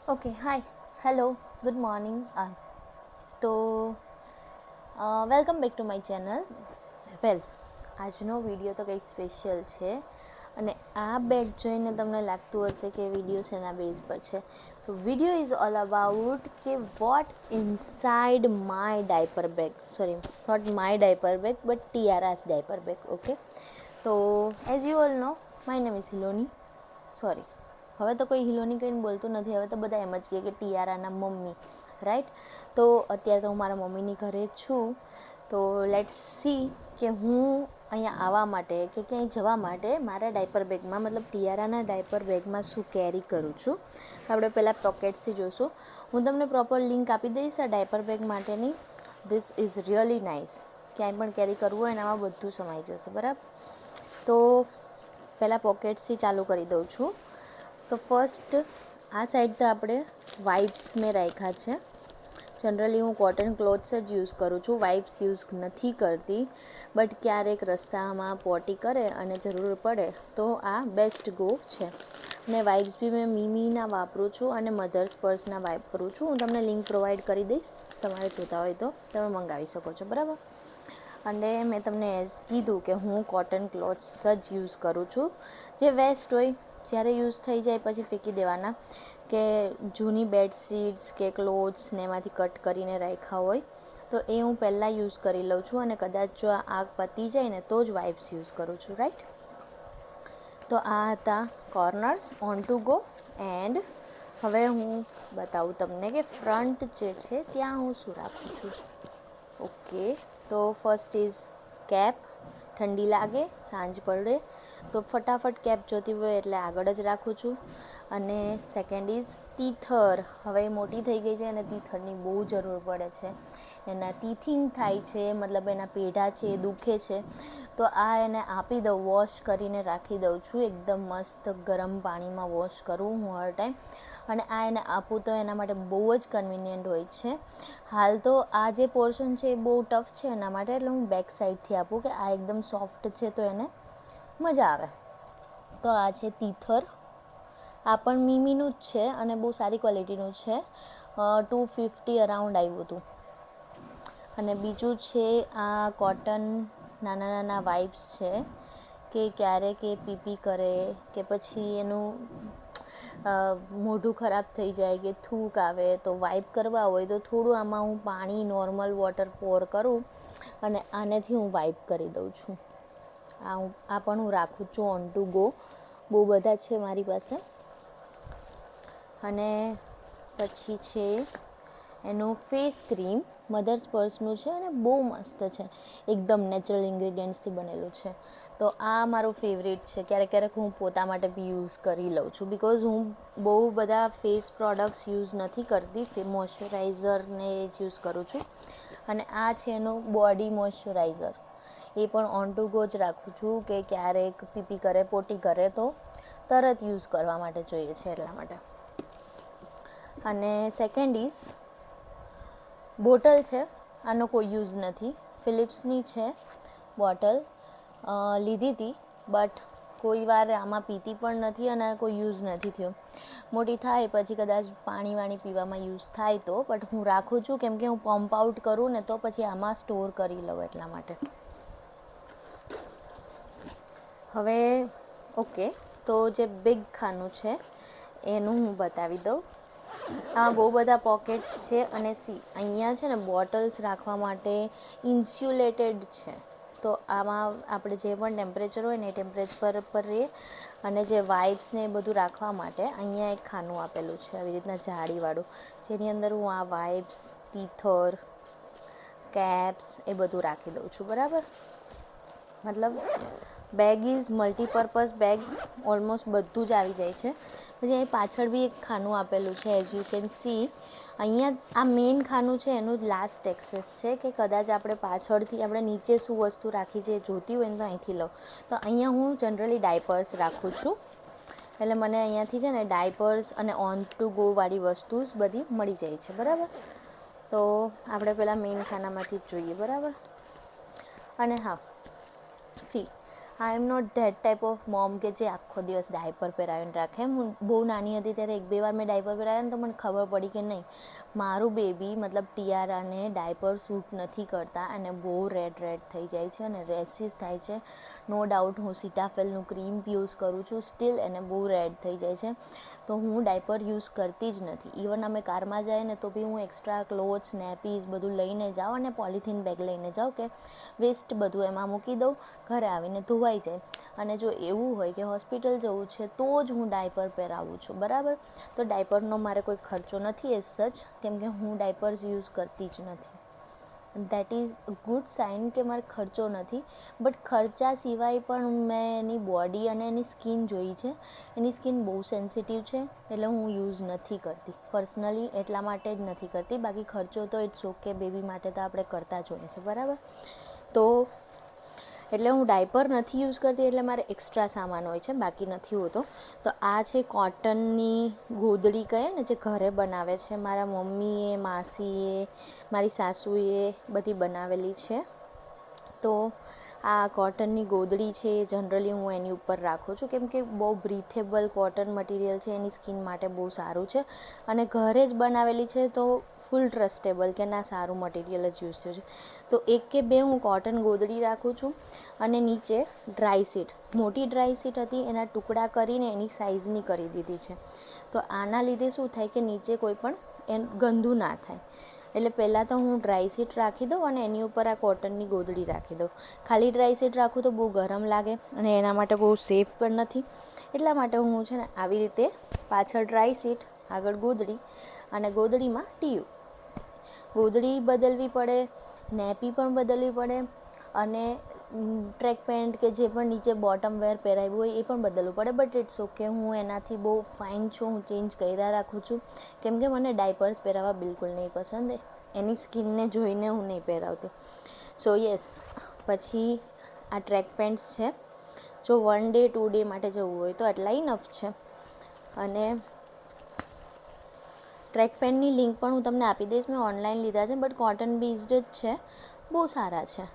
Okay hi hello good morning તો welcome back to my channel. Well, આજનો video તો કંઈક સ્પેશિયલ છે અને આ બેગ જોઈને તમને લાગતું હશે કે વિડીયો શેના બેઝ પર છે. તો વિડીયો ઇઝ ઓલ અબાઉટ કે what inside my diaper bag, sorry not my diaper bag but Tiara's diaper bag. Okay, તો as you all know my name is Hiloni. Sorry, હવે તો કોઈ હિલોની કહીને બોલતું નથી, હવે તો બધા એમ જ કહે કે ટિયારાના મમ્મી, રાઈટ. તો અત્યારે તો હું મારા મમ્મીની ઘરે છું. તો લેટ્સ સી કે હું અહીંયા આવવા માટે કે ક્યાંય જવા માટે મારા ડાયપર બેગમાં, મતલબ ટિયારાના ડાયપર બેગમાં શું કેરી કરું છું. આપણે પહેલાં પોકેટ્સથી જોઈશું. હું તમને પ્રોપર લિંક આપી દઈશ આ ડાયપર બેગ માટેની. This is really nice. ક્યાંય પણ કેરી કરવું હોય એનામાં બધું સમાઈ જશે, બરાબર. તો પહેલાં પોકેટ્સથી ચાલુ કરી દઉં છું. તો ફર્સ્ટ આ સાઈડ તો આપણે વાઇપ્સ મેં રાખ્યા છે. જનરલી હું કોટન ક્લોથ્સ જ યુઝ કરું છું, વાઇપ્સ યુઝ નથી કરતી. બટ ક્યારેક રસ્તામાં પોટી કરે અને જરૂર પડે તો આ બેસ્ટ ગો છે. અને વાઇપ્સ બી મેં મીમીના વાપરું છું અને મધર્સ પર્સના વાપરું છું. હું તમને લિંક પ્રોવાઈડ કરી દઈશ, તમારે જોતા હોય તો તમે મંગાવી શકો છો, બરાબર. અને મેં તમને એઝ કીધું કે હું કોટન ક્લોથ્સ જ યુઝ કરું છું. જે વેસ્ટ હોય જ્યારે યુઝ થઈ જાય પછી ફેંકી દેવાના, કે જૂની બેડશીટ્સ કે ક્લોથ્સને એમાંથી કટ કરીને રાખ્યા હોય તો એ હું પહેલાં યુઝ કરી લઉં છું. અને કદાચ જો આ આગ પતી જાય ને તો જ વાઇપ્સ યુઝ કરું છું, રાઈટ. તો આ હતા corners on to go. And હવે હું બતાવું તમને કે ફ્રન્ટ જે છે ત્યાં હું શું રાખું છું. ઓકે, તો ફર્સ્ટ ઇઝ કેપ. ઠંડી લાગે, સાંજ પડે તો ફટાફટ કેપ જોતી હોય એટલે આગળ જ રાખું છું. અને સેકન્ડ ઇઝ ટીથર. હવે મોટી થઈ ગઈ છે અને ટીથરની બહુ જરૂર પડે છે. એના ટીથિંગ થાય છે, મતલબ એના પેઢા છે એ દુખે છે. તો આ એને આપી દઉં, વોશ કરીને રાખી દઉં છું. એકદમ મસ્ત ગરમ પાણીમાં વોશ કરું હું હર ટાઈમ. અને આ એને આપું તો એના માટે બહુ જ કન્વિનિયન્ટ હોય છે. હાલ તો આ જે પોર્શન છે એ બહુ ટફ છે એના માટે, એટલે હું બેક સાઈડથી આપું કે આ એકદમ સોફ્ટ છે તો એને મજા આવે. તો આ છે ટીથર. આ પણ મીમીનું જ છે અને બહુ સારી ક્વોલિટીનું છે. 250 અરાઉન્ડ આવ્યું હતું. અને બીજું છે આ કોટન નાના નાના વાઇપ્સ છે, કે ક્યારેક એ પીપી કરે કે પછી એનું મોઢું ખરાબ થઈ જાય કે થૂક આવે તો વાઇપ કરવા હોય તો થોડું આમાં હું પાણી નોર્મલ વોટર પોર કરું અને આનેથી હું વાઇપ કરી દઉં છું. આ પણ હું રાખું છું ઓન ટુ ગો. બહુ બધા છે મારી પાસે. અને પછી છે એનું ફેસ ક્રીમ. મધર્સ પર્સનું છે અને બહુ મસ્ત છે, એકદમ નેચરલ ઇન્ગ્રીડિયન્ટ્સથી બનેલું છે. તો આ મારું ફેવરેટ છે. ક્યારેક ક્યારેક હું પોતા માટે બી યુઝ કરી લઉં છું, બિકોઝ હું બહુ બધા ફેસ પ્રોડક્ટ્સ યુઝ નથી કરતી. મોઇશ્ચરાઇઝરને જ યુઝ કરું છું. અને આ છે એનું બોડી મોઇશ્ચરાઇઝર. એ પણ ઓન ટુ ગો જ રાખું છું કે ક્યારેક પીપી કરે, પોટી કરે તો તરત યુઝ કરવા માટે જોઈએ છે, એટલા માટે. અને સેકન્ડ ઇઝ બોટલ છે. આનો કોઈ યુઝ નથી. ફિલિપ્સની છે બોટલ. લીધી હતી બટ કોઈ વાર આમાં પીતી પણ નથી અને કોઈ યુઝ નથી થયો. મોટી થાય પછી કદાચ પાણી વાણી પીવામાં યુઝ થાય તો, બટ હું રાખું છું કેમ કે હું પંપ આઉટ કરું ને તો પછી આમાં સ્ટોર કરી લઉં એટલા માટે. હવે ઓકે, તો જે બિગ ખાનું છે એનું હું બતાવી દઉં. આ બહુ બધા પોકેટ્સ છે અને સી અહીંયા છે ને બોટલ્સ રાખવા માટે ઇન્સ્યુલેટેડ છે. તો આમાં આપણે જે પણ ટેમ્પરેચર હોય ને એ ટેમ્પરેચર પર રહે. અને જે વાઇપ્સ ને એ બધું રાખવા માટે અહીંયા એક ખાનું આપેલું છે આવી રીતના જાળીવાળું, જેની અંદર હું આ વાઇપ્સ, ટીથર, કેપ્સ એ બધું રાખી દઉં છું, બરાબર. મતલબ bag is multipurpose bag. Almost બધું જ આવી જાય છે. પછી અહીં પાછળ બી એક ખાનું આપેલું છે, એઝ યુ કેન સી. અહીંયા આ મેઇન ખાનું છે એનું જ લાસ્ટ એક્સેસ છે, કે કદાચ આપણે પાછળથી આપણે નીચે શું વસ્તુ રાખી છે જોતી હોય ને તો અહીંથી લઉં. તો અહીંયા હું જનરલી ડાયપર્સ રાખું છું. એટલે મને અહીંયાથી છે ને ડાયપર્સ અને ઓન ટુ ગો વાળી વસ્તુ બધી મળી જાય છે, બરાબર. તો આપણે પહેલાં મેઇન ખાનામાંથી જ જોઈએ, બરાબર. અને હા, she I am not that type of mom કે જે આખો દિવસ ડાયપર પહેરાવીને રાખે. હું બહુ નાની હતી ત્યારે 1-2 વાર મેં ડાયપર પહેરાવ્યા ને તો મને ખબર પડી કે નહીં, મારું બેબી મતલબ ટિયારાને ડાયપર સૂટ નથી કરતા અને બહુ રેડ થઈ જાય છે અને રેસીસ થાય છે. નો ડાઉટ હું સીટાફેલનું ક્રીમ યુઝ કરું છું, સ્ટીલ એને બહુ રેડ થઈ જાય છે. તો હું ડાયપર યુઝ કરતી જ નથી. ઇવન અમે કારમાં જઈએ ને તો બી હું એક્સ્ટ્રા ક્લોથ્સ, નેપીઝ બધું લઈને જાઉં અને પોલિથીન બેગ લઈને જાઉં કે વેસ્ટ બધું એમાં મૂકી દઉં, ઘરે આવીને ધોવાઈ જાય. અને જો એવું હોય કે હોસ્પિટલ જવું છે તો જ હું ડાયપર પહેરાવું છું, બરાબર. તો ડાયપરનો મારે કોઈ ખર્ચો નથી એઝ સચ, કેમ કે હું ડાયપર્સ યુઝ કરતી જ નથી. That is a good sign કે મારે ખર્ચો નથી. બટ ખર્ચા સિવાય પણ મેં એની બોડી અને એની સ્કિન જોઈ છે. એની સ્કિન બહુ સેન્સિટિવ છે, એટલે હું યુઝ નથી કરતી પર્સનલી. એટલા માટે જ નથી કરતી. બાકી ખર્ચો તો ઇટ્સ ઓકે, બેબી માટે તો આપણે કરતા જ હોઈએ છીએ, બરાબર. તો એટલે હું ડાયપર નથી યુઝ કરતી, એટલે મારે એક્સ્ટ્રા સામાન હોય છે, બાકી નથી હોતો. તો આ છે કોટનની ગોદડી કહે ને, જે ઘરે બનાવે છે. મારા મમ્મીએ, માસીએ, મારી સાસુએ બધી બનાવેલી છે. તો આ કોટનની ગોદડી છે. જનરલી હું એની ઉપર રાખું છું, કેમ કે બહુ બ્રીથેબલ કોટન મટીરિયલ છે, એની સ્કિન માટે બહુ સારું છે. અને ઘરે જ બનાવેલી છે તો ફૂલ ટ્રસ્ટેબલ કે ના, સારું મટીરિયલ જ યુઝ થયું છે. તો 1 કે 2 હું કોટન ગોદડી રાખું છું. અને નીચે ડ્રાય શીટ, મોટી ડ્રાય શીટ હતી એના ટુકડા કરીને એની સાઇઝની કરી દીધી છે. તો આના લીધે શું થાય કે નીચે કોઈ પણ ગંદુ ના થાય. એટલે પહેલાં તો હું ડ્રાય શીટ રાખી દઉં અને એની ઉપર આ કોટનની ગોદડી રાખી દઉં. ખાલી ડ્રાય શીટ રાખું તો બહુ ગરમ લાગે અને એના માટે બહુ સેફ પણ નથી. એટલા માટે હું છે ને આવી રીતે પાછળ ડ્રાય શીટ, આગળ ગોદડી અને ગોદડીમાં ટીયું. ગોદડી બદલવી પડે, નેપી પણ બદલવી પડે અને ટ્રેક પેન્ટ કે જે પણ નીચે બોટમ વેર પહેરાવ્યું હોય એ પણ બદલવું પડે. બટ ઇટ્સ ઓકે, હું એનાથી બહુ ફાઇન છું. હું ચેન્જ કર્યા રાખું છું, કેમ કે મને ડાયપર્સ પહેરાવવા બિલકુલ નહીં પસંદ. એની સ્કિનને જોઈને હું નહીં પહેરાવતી. સો યસ, પછી આ ટ્રેક પેન્ટ્સ છે. જો 1 ડે 2 ડે માટે જવું હોય તો એટલા ઇનફ છે. અને ટ્રેક પેન્ટની લિંક પણ હું તમને આપી દઈશ. મેં ઓનલાઈન લીધા છે, બટ કોટન બેઝડ જ છે, બહુ સારા છે.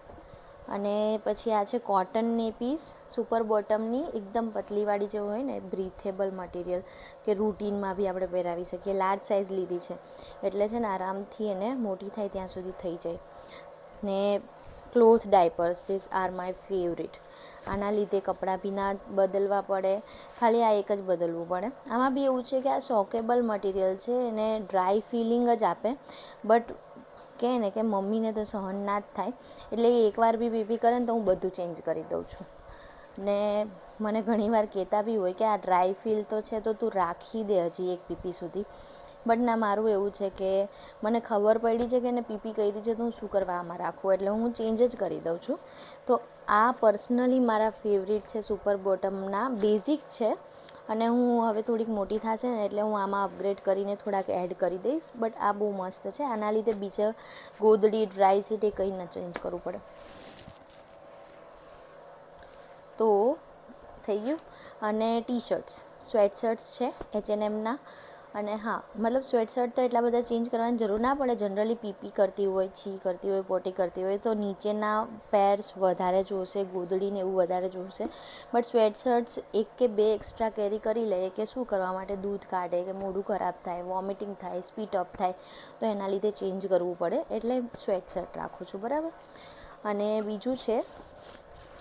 અને પછી આ છે કોટન નેપીસ, સુપર બોટમની, એકદમ પતલીવાળી જે હોય ને, બ્રીથેબલ મટીરિયલ કે રૂટીનમાં બી આપણે પહેરાવી શકીએ. લાર્જ સાઇઝ લીધી છે, એટલે છે ને આરામથી એને મોટી થાય ત્યાં સુધી થઈ જાય. ને cloth diapers, this are my favourite. આના લીધે કપડાં બી ના બદલવા પડે, ખાલી આ એક જ બદલવું પડે. આમાં બી એવું છે કે આ સોકેબલ મટીરિયલ છે, એને ડ્રાય ફિલિંગ જ આપે. બટ કહે ને કે મમ્મીને તો સહન ના જ થાય, એટલે એ એકવાર બી બેબી કરે ને તો હું બધું ચેન્જ કરી દઉં છું. ને મને ઘણીવાર કહેતા બી હોય કે આ ડ્રાય ફીલ તો છે તો તું રાખી દે હજી 1 પીપી સુધી. બટ ના, મારું એવું છે કે મને ખબર પડી છે કે એને પીપી કરી છે તો હું શું કરવા આમાં રાખું, એટલે હું ચેન્જ જ કરી દઉં છું. તો આ પર્સનલી મારા ફેવરિટ છે. સુપર બોટમના બેઝિક છે અને હું હવે થોડીક મોટી થશે ને એટલે હું આમાં અપગ્રેડ કરીને થોડાક એડ કરી દઈશ. બટ આ બહુ મસ્ત છે. આના લીધે બીજા ગોદડી, ડ્રાય શીટ એ કંઈ ન ચેન્જ કરવું પડે. તો થઈ ગયું. અને ટી શર્ટ્સ, સ્વેટ શર્ટ્સ છે H&Mના. અને હા, મતલબ સ્વેટ શર્ટ તો એટલા બધા ચેન્જ કરવાની જરૂર ના પડે. જનરલી પીપી કરતી હોય, છી કરતી હોય, પોટી કરતી હોય તો નીચેના પેર્સ વધારે જોશે, ગોદડીને એવું વધારે જોશે. બટ સ્વેટ શર્ટ્સ 1 કે 2 એક્સ્ટ્રા કેરી કરી લઈએ કે શું કરવા માટે, દૂધ કાઢે કે મોઢું ખરાબ થાય, વોમિટિંગ થાય, સ્પીટ અપ થાય, તો એના લીધે ચેન્જ કરવું પડે. એટલે સ્વેટ શર્ટ રાખું છું, બરાબર. અને બીજું છે,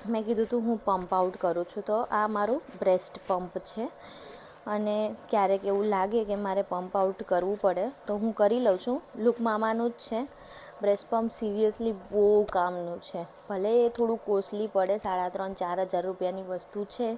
મેં કીધું હતું હું પંપ આઉટ કરું છું, તો આ મારું બ્રેસ્ટ પંપ છે. અને ક્યારેક એવું લાગે કે મારે પંપ આઉટ કરવું પડે તો હું કરી લઉં છું. લુક મામાનું જ છે બ્રેસ્ટ પંપ. સિરિયસલી બહુ કામનું છે. ભલે એ થોડું કોસ્ટલી પડે, 3,500-4,000 રૂપિયાની વસ્તુ છે,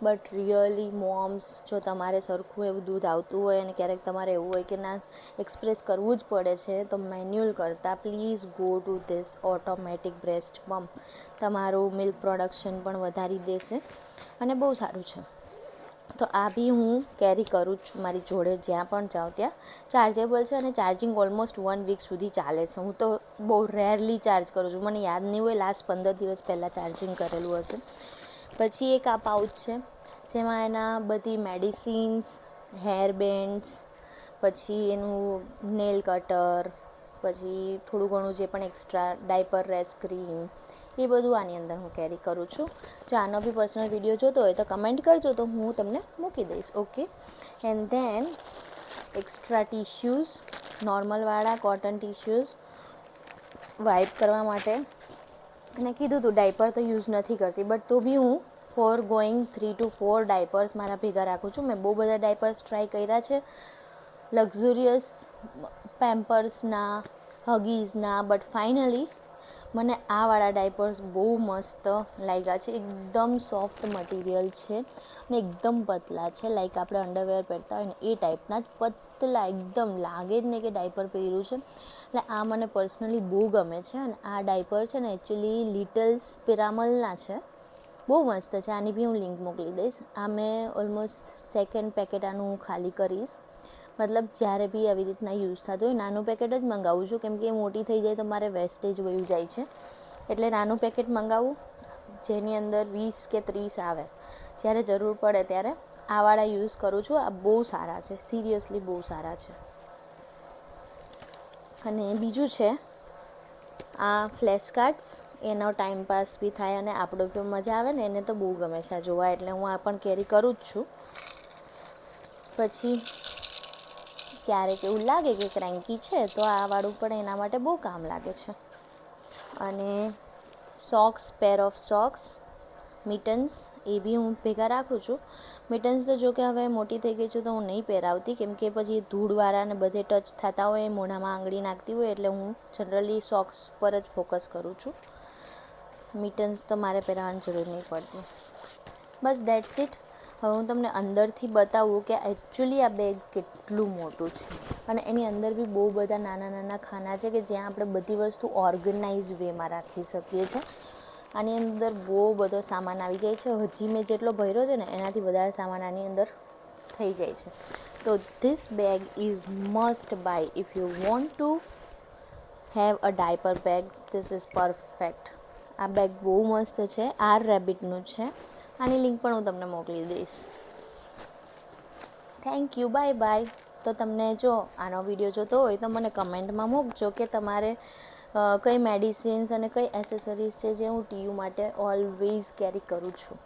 બટ રિયલી મોમ્સ, જો તમારે સરખું એવું દૂધ આવતું હોય અને ક્યારેક તમારે એવું હોય કે ના એક્સપ્રેસ કરવું જ પડે છે, તો મેન્યુઅલ કરતાં please go to this automatic breast pump. તમારું મિલ્ક પ્રોડક્શન પણ વધારી દેશે અને બહુ સારું છે. તો આ બી હું કેરી કરું જ છું મારી જોડે, જ્યાં પણ જાઉં ત્યાં. ચાર્જેબલ છે અને ચાર્જિંગ ઓલમોસ્ટ 1 વીક સુધી ચાલે છે. હું તો બહુ રેરલી ચાર્જ કરું છું, મને યાદ નહીં હોય લાસ્ટ 15 દિવસ પહેલાં ચાર્જિંગ કરેલું હશે. પછી એક આ પાઉચ છે, જેમાં એના બધી મેડિસિન્સ, હેર બેન્ડ્સ, પછી એનું નેલ કટર, પછી થોડું ઘણું જે પણ એક્સ્ટ્રા ડાયપર રેસ્ક ક્રીમ, એ બધું આની અંદર હું કેરી કરું છું. જો આનો બી પર્સનલ વિડીયો જોતો હોય તો કમેન્ટ કરજો, તો હું તમને મૂકી દઈશ. Okay, and then extra tissues, નોર્મલવાળા કોટન ટિશ્યુઝ વાઇપ કરવા માટે. અને કીધું તું ડાયપર તો યુઝ નથી કરતી, બટ તો બી હું ફોર ગોઈંગ 3 to 4 ડાયપર્સ મારા ભેગા રાખું છું. મેં બહુ બધા ડાયપર્સ ટ્રાય કર્યા છે, લક્ઝુરિયસ પેમ્પર્સના, હગીઝના, બટ ફાઇનલી મને આવાળા ડાયપર્સ બહુ મસ્ત લાગ્યા છે. એકદમ સોફ્ટ મટીરિયલ છે ને એકદમ પતલા છે, લાઈક આપણે અંડરવેર પહેરતા હોય ને એ ટાઈપના જ પતલા, એકદમ લાગે જ નહીં કે ડાયપર પહેર્યું છે. એટલે આ મને પર્સનલી બહુ ગમે છે. અને આ ડાયપર છે ને એકચ્યુઅલી લિટલ્સ પિરામલના છે, બહુ મસ્ત છે. આની બી હું લિંક મોકલી દઈશ. આ મેં ઓલમોસ્ટ સેકન્ડ પેકેટ આનું હું ખાલી કરીશ. મતલબ જ્યારે બી આવી રીતના યુઝ થતું હોય નાનું પેકેટ જ મંગાવું છું, કેમ કે એ મોટી થઈ જાય તો મારે વેસ્ટેજ વયું જાય છે. એટલે નાનું પેકેટ મંગાવું જેની અંદર 20 કે 30 આવે. જ્યારે જરૂર પડે ત્યારે આવાળા યુઝ કરું છું. આ બહુ સારા છે, સિરિયસલી બહુ સારા છે. અને બીજું છે આ ફ્લેશ કાર્ડ્સ, એનો ટાઈમપાસ બી થાય અને આપણો બી મજા આવે ને, એને તો બહુ ગમે છે આ જોવા, એટલે હું આ પણ કેરી કરું જ છું. પછી ક્યારેક એવું લાગે કે ક્રેન્કી છે તો આ વાળું પણ એના માટે બહુ કામ લાગે છે. અને socks, pair of socks, mittens એ બી હું ભેગા રાખું છું. મિટન્સ તો જો કે હવે મોટી થઈ ગઈ છે તો હું નહીં પહેરાવતી, કેમ કે પછી ધૂળવાળા ને બધે ટચ થતા હોય, મોઢામાં આંગળી નાખતી હોય, એટલે હું જનરલી સોક્સ પર જ ફોકસ કરું છું. મિટન્સ તો મારે પહેરાવવાની જરૂર નહીં પડતી. બસ દેટ્સ ઇટ. હવે હું તમને અંદરથી બતાવું કે એકચ્યુઅલી આ બેગ કેટલું મોટું છે. અને એની અંદર બી બહુ બધા નાના નાના ખાના છે કે જ્યાં આપણે બધી વસ્તુ ઓર્ગનાઇઝ વેમાં રાખી શકીએ છીએ. આની અંદર બહુ બધો સામાન આવી જાય છે. હજી મેં જેટલો ભર્યો છે ને એનાથી વધારે સામાન આની અંદર થઈ જાય છે. તો this bag is must buy if you want to have a diaper bag. This is perfect. આ બેગ બહુ મસ્ત છે, આર રેબિટનું છે. આની લિંક પણ હું તમને મોકલી દઈશ. Thank you, bye bye. તો તમને જો આનો વિડીયો જોતો હોય તો મને કમેન્ટમાં મૂકજો કે તમારે કઈ મેડિસિન્સ અને કઈ એસેસરીઝ છે જે હું ટીયુ માટે ઓલવેઝ કેરી કરું છું.